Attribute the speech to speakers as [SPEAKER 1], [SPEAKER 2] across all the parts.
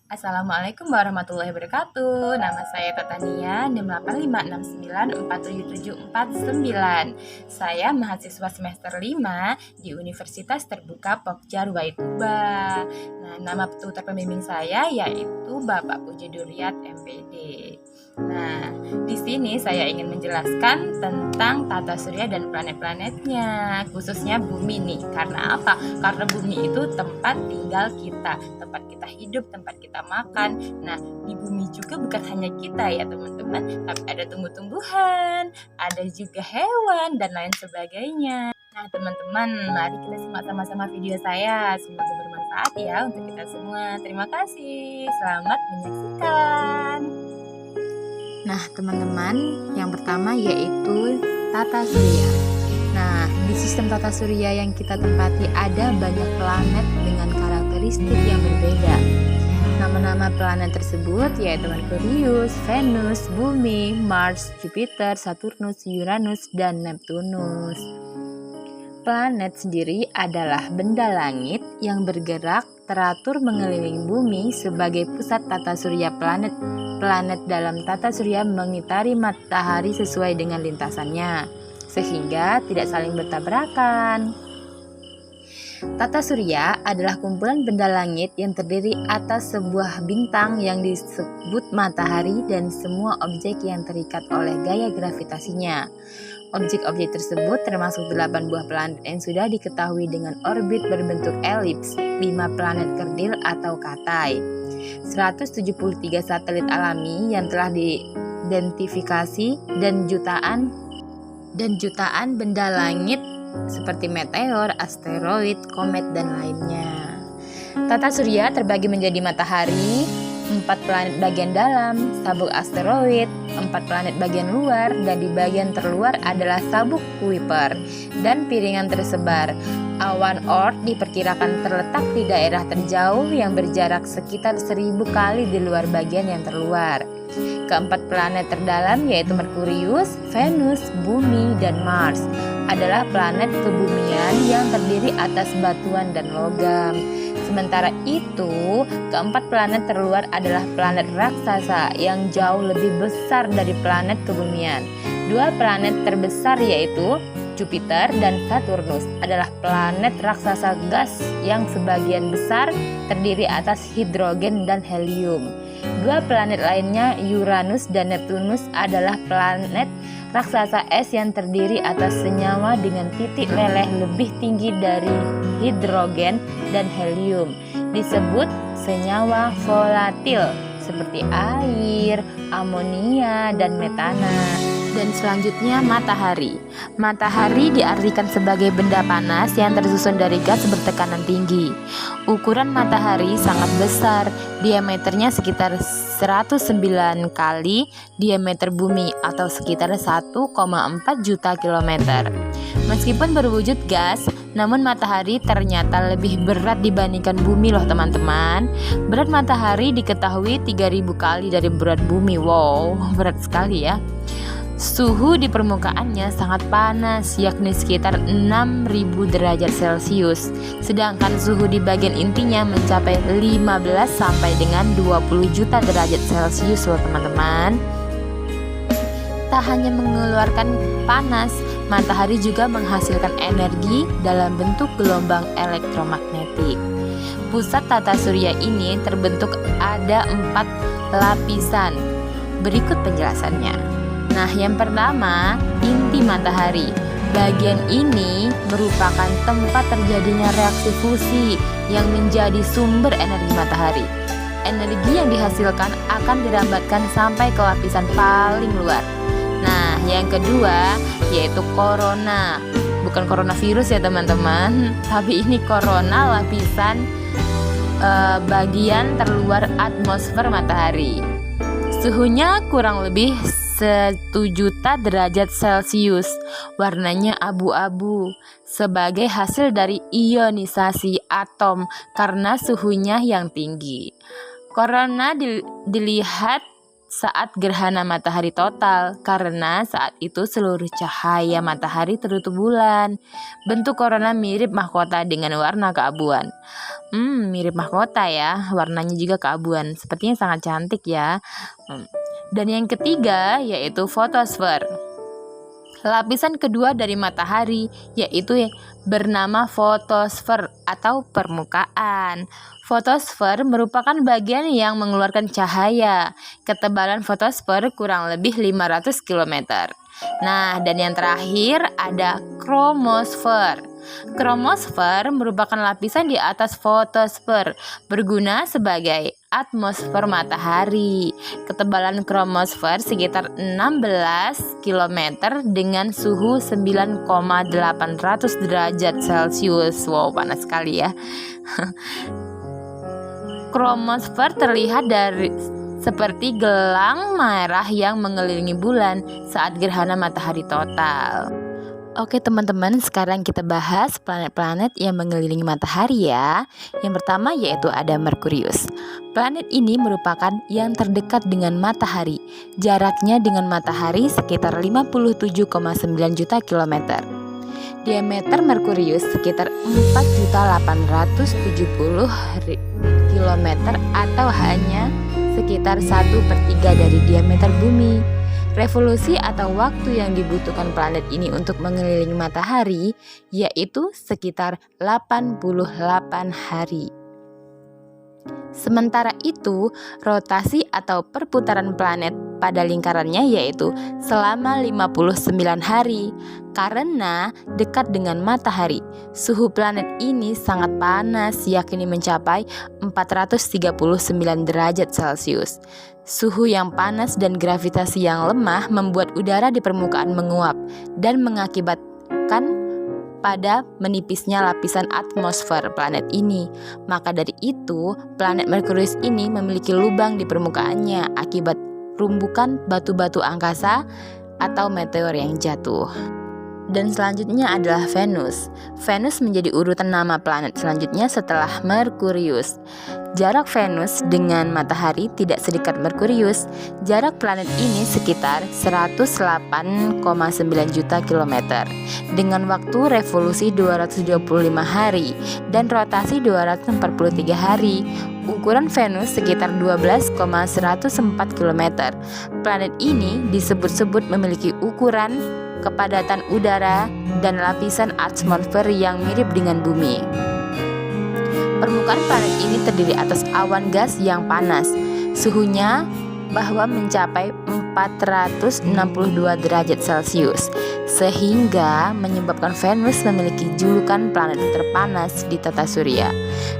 [SPEAKER 1] Assalamualaikum warahmatullahi wabarakatuh. Nama saya Tatania, NIM 8559477449. Saya mahasiswa semester 5 di Universitas Terbuka Pokja Ruwaituba. Nah, nama tutor pembimbing saya yaitu Bapak Puji Duryat MPD. Nah, di sini saya ingin menjelaskan tentang tata surya dan planet-planetnya, khususnya bumi nih. Karena apa? Karena bumi itu tempat tinggal kita, tempat kita hidup, tempat kita makan. Nah, di bumi juga bukan hanya kita ya teman-teman, tapi ada tumbuh-tumbuhan, ada juga hewan dan lain sebagainya. Nah, teman-teman, mari kita simak sama-sama video saya. Semoga bermanfaat ya untuk kita semua. Terima kasih. Selamat menyaksikan.
[SPEAKER 2] Nah, teman-teman, yang pertama yaitu tata surya. Nah, di sistem tata surya yang kita tempati ada banyak planet dengan karakteristik yang berbeda. Nama-nama planet tersebut yaitu Merkurius, Venus, Bumi, Mars, Jupiter, Saturnus, Uranus, dan Neptunus. Planet sendiri adalah benda langit yang bergerak teratur mengelilingi bumi sebagai pusat tata surya planet. Planet dalam tata surya mengitari matahari sesuai dengan lintasannya, sehingga tidak saling bertabrakan. Tata surya adalah kumpulan benda langit yang terdiri atas sebuah bintang yang disebut matahari dan semua objek yang terikat oleh gaya gravitasinya. Objek-objek tersebut termasuk 8 buah planet yang sudah diketahui dengan orbit berbentuk elips, 5 planet kerdil atau katai, 173 satelit alami yang telah diidentifikasi dan jutaan benda langit seperti meteor, asteroid, komet, dan lainnya. Tata surya terbagi menjadi matahari, 4 planet bagian dalam, sabuk asteroid, 4 planet bagian luar, dan di bagian terluar adalah sabuk Kuiper dan piringan tersebar. Awan Oort diperkirakan terletak di daerah terjauh yang berjarak sekitar 1000 kali di luar bagian yang terluar. Keempat planet terdalam yaitu Merkurius, Venus, Bumi, dan Mars adalah planet kebumian yang terdiri atas batuan dan logam. Sementara itu, keempat planet terluar adalah planet raksasa yang jauh lebih besar dari planet kebumian. 2 planet terbesar yaitu Jupiter dan Saturnus adalah planet raksasa gas yang sebagian besar terdiri atas hidrogen dan helium. 2 planet lainnya, Uranus dan Neptunus, adalah planet raksasa es yang terdiri atas senyawa dengan titik leleh lebih tinggi dari hidrogen dan helium. Disebut senyawa volatil seperti air, amonia, dan metana. Dan selanjutnya matahari. Matahari diartikan sebagai benda panas yang tersusun dari gas bertekanan tinggi. Ukuran matahari sangat besar, diameternya sekitar 109 kali diameter bumi atau sekitar 1,4 juta kilometer. Meskipun berwujud gas, namun matahari ternyata lebih berat dibandingkan bumi loh teman-teman. Berat matahari diketahui 3000 kali dari berat bumi. Wow, berat sekali ya. Suhu di permukaannya sangat panas, yakni sekitar 6000 derajat Celcius. Sedangkan suhu di bagian intinya mencapai 15 sampai dengan 20 juta derajat Celcius loh teman-teman. Tak hanya mengeluarkan panas, matahari juga menghasilkan energi dalam bentuk gelombang elektromagnetik. Pusat tata surya ini terbentuk ada 4 lapisan. Berikut penjelasannya. Nah, yang pertama, inti matahari. Bagian ini merupakan tempat terjadinya reaksi fusi yang menjadi sumber energi matahari. Energi yang dihasilkan akan dirambatkan sampai ke lapisan paling luar. Nah, yang kedua yaitu korona. Bukan coronavirus ya teman-teman, tapi ini korona, lapisan bagian terluar atmosfer matahari. Suhunya kurang lebih 1 juta derajat Celcius, warnanya abu-abu sebagai hasil dari ionisasi atom karena suhunya yang tinggi. Korona dilihat saat gerhana matahari total, karena saat itu seluruh cahaya matahari tertutup bulan. Bentuk korona mirip mahkota dengan warna keabuan. Mirip mahkota ya, warnanya juga keabuan. Sepertinya sangat cantik ya. Dan yang ketiga yaitu fotosfer. Lapisan kedua dari matahari yaitu bernama fotosfer atau permukaan. Fotosfer merupakan bagian yang mengeluarkan cahaya. Ketebalan fotosfer kurang lebih 500 km. Nah, dan yang terakhir ada kromosfer. Kromosfer merupakan lapisan di atas fotosfer, berguna sebagai atmosfer matahari. Ketebalan kromosfer sekitar 16 km dengan suhu 9,800 derajat Celcius. Wow, panas sekali ya. Kromosfer terlihat dari seperti gelang merah yang mengelilingi bulan saat gerhana matahari total. Oke teman-teman, sekarang kita bahas planet-planet yang mengelilingi matahari ya. Yang pertama yaitu ada Merkurius. Planet ini merupakan yang terdekat dengan matahari. Jaraknya dengan matahari sekitar 57,9 juta kilometer. Diameter Merkurius sekitar 4.870 km atau hanya sekitar 1/3 dari diameter bumi. Revolusi atau waktu yang dibutuhkan planet ini untuk mengelilingi matahari yaitu sekitar 88 hari. Sementara itu, rotasi atau perputaran planet pada lingkarannya yaitu selama 59 hari. Karena dekat dengan matahari, suhu planet ini sangat panas, yakni mencapai 439 derajat Celcius. Suhu yang panas dan gravitasi yang lemah membuat udara di permukaan menguap dan mengakibatkan pada menipisnya lapisan atmosfer planet ini. Maka dari itu, planet Merkurius ini memiliki lubang di permukaannya akibat rumbukan batu-batu angkasa atau meteor yang jatuh. Dan selanjutnya adalah Venus. Venus menjadi urutan nama planet selanjutnya setelah Merkurius. Jarak Venus dengan matahari tidak sedekat Merkurius. Jarak planet ini sekitar 108,9 juta kilometer dengan waktu revolusi 225 hari dan rotasi 243 hari. Ukuran Venus sekitar 12,104 km. Planet ini disebut-sebut memiliki ukuran kepadatan udara dan lapisan atmosfer yang mirip dengan bumi. Permukaan planet ini terdiri atas awan gas yang panas. Suhunya bahwa mencapai 462 derajat Celcius, sehingga menyebabkan Venus memiliki julukan planet terpanas di tata surya.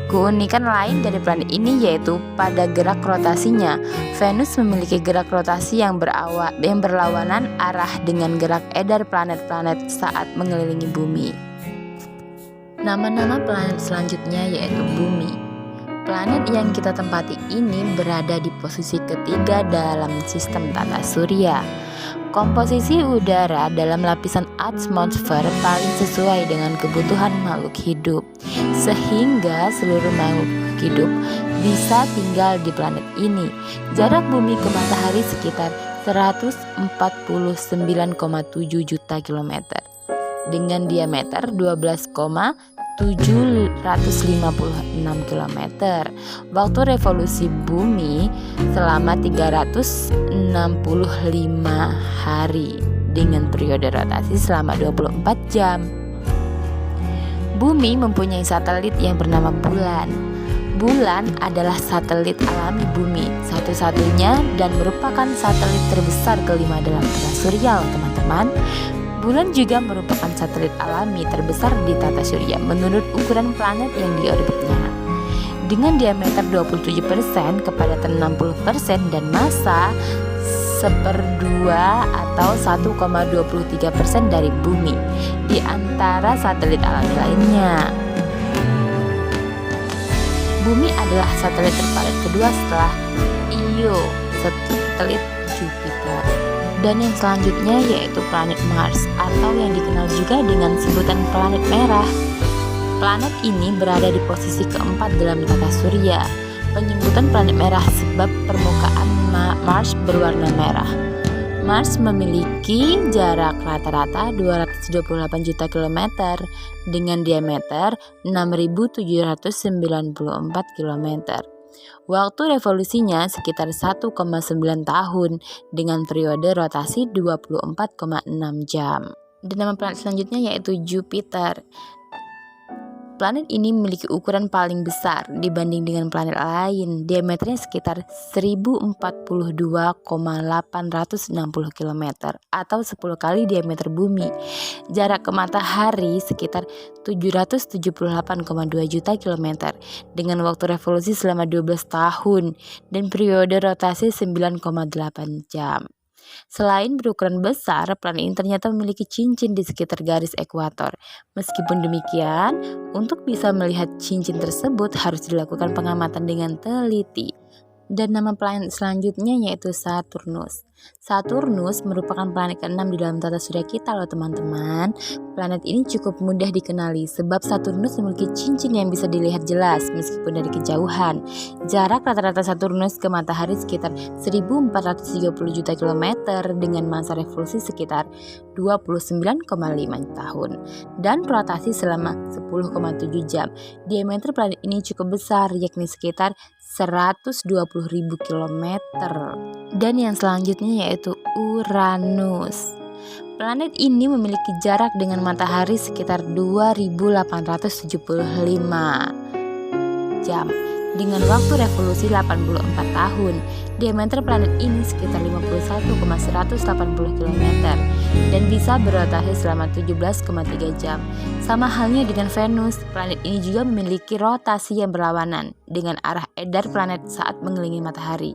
[SPEAKER 2] Keunikan lain dari planet ini yaitu pada gerak rotasinya. Venus memiliki gerak rotasi yang berlawanan arah dengan gerak edar planet-planet saat mengelilingi bumi. Nama-nama planet selanjutnya yaitu Bumi. Planet yang kita tempati ini berada di posisi ketiga dalam sistem tata surya. Komposisi udara dalam lapisan atmosfer paling sesuai dengan kebutuhan makhluk hidup, sehingga seluruh makhluk hidup bisa tinggal di planet ini. Jarak bumi ke matahari sekitar 149,7 juta kilometer dengan diameter 12,756 km. Waktu revolusi bumi selama 365 hari dengan periode rotasi selama 24 jam. Bumi mempunyai satelit yang bernama Bulan. Bulan adalah satelit alami bumi, satu-satunya dan merupakan satelit terbesar kelima dalam tata surya, teman-teman. Bulan juga merupakan satelit alami terbesar di tata surya menurut ukuran planet yang diorbitnya. Dengan diameter 27%, kepadatan 60% dan massa 1/2 atau 1,23% dari bumi di antara satelit alami lainnya. Bumi adalah satelit terpadat kedua setelah Io, satelit Jupiter. Dan yang selanjutnya yaitu planet Mars atau yang dikenal juga dengan sebutan planet merah. Planet ini berada di posisi keempat dalam tata surya. Penyebutan planet merah sebab permukaan Mars berwarna merah. Mars memiliki jarak rata-rata 228 juta kilometer dengan diameter 6.794 kilometer. Waktu revolusinya sekitar 1,9 tahun dengan periode rotasi 24,6 jam. Dan nama planet selanjutnya yaitu Jupiter. Planet ini memiliki ukuran paling besar dibanding dengan planet lain. Diameternya sekitar 1042,860 km atau 10 kali diameter bumi. Jarak ke matahari sekitar 778,2 juta kilometer dengan waktu revolusi selama 12 tahun dan periode rotasi 9,8 jam. Selain berukuran besar, planet ini ternyata memiliki cincin di sekitar garis ekuator. Meskipun demikian, untuk bisa melihat cincin tersebut harus dilakukan pengamatan dengan teliti. Dan nama planet selanjutnya yaitu Saturnus. Saturnus merupakan planet ke-6 di dalam tata surya kita loh teman-teman. Planet ini cukup mudah dikenali sebab Saturnus memiliki cincin yang bisa dilihat jelas meskipun dari kejauhan. Jarak rata-rata Saturnus ke matahari sekitar 1430 juta kilometer dengan masa revolusi sekitar 29,5 tahun dan rotasi selama 10,7 jam. Diameter planet ini cukup besar yakni sekitar 120.000 km. Dan yang selanjutnya yaitu Uranus. Planet ini memiliki jarak dengan matahari sekitar 2875 jam dengan waktu revolusi 84 tahun. Diameter planet ini sekitar 51,180 km dan bisa berotasi selama 17,3 jam. Sama halnya dengan Venus, planet ini juga memiliki rotasi yang berlawanan dengan arah edar planet saat mengelilingi matahari.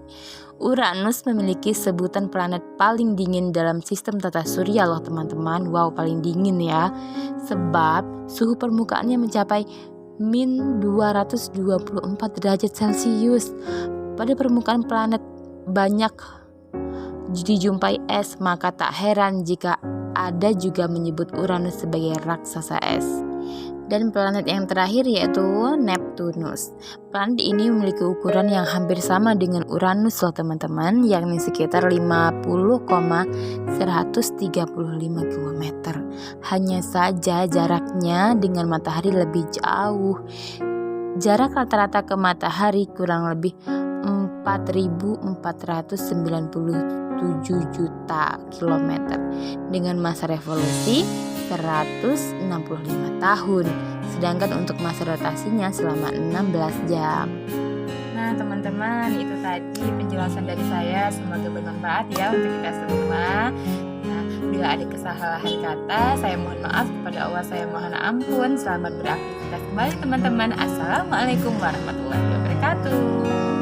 [SPEAKER 2] Uranus memiliki sebutan planet paling dingin dalam sistem tata surya loh teman-teman. Wow, paling dingin ya. Sebab suhu permukaannya mencapai min 224 derajat Celcius. Pada permukaan planet banyak dijumpai es, maka tak heran jika ada juga menyebut Uranus sebagai raksasa es. Dan planet yang terakhir yaitu Neptunus. Planet ini memiliki ukuran yang hampir sama dengan Uranus loh teman-teman, yakni sekitar 50,135 km. Hanya saja jaraknya dengan matahari lebih jauh. Jarak rata-rata ke matahari kurang lebih 4.497 juta kilometer dengan masa revolusi 165 tahun, sedangkan untuk masa rotasinya selama 16 jam.
[SPEAKER 1] Nah teman-teman, itu tadi penjelasan dari saya, semoga bermanfaat ya untuk kita semua. Nah, bila ada kesalahan kata, saya mohon maaf, kepada Allah saya mohon ampun. Selamat beraktivitas kembali teman-teman. Assalamualaikum warahmatullahi wabarakatuh.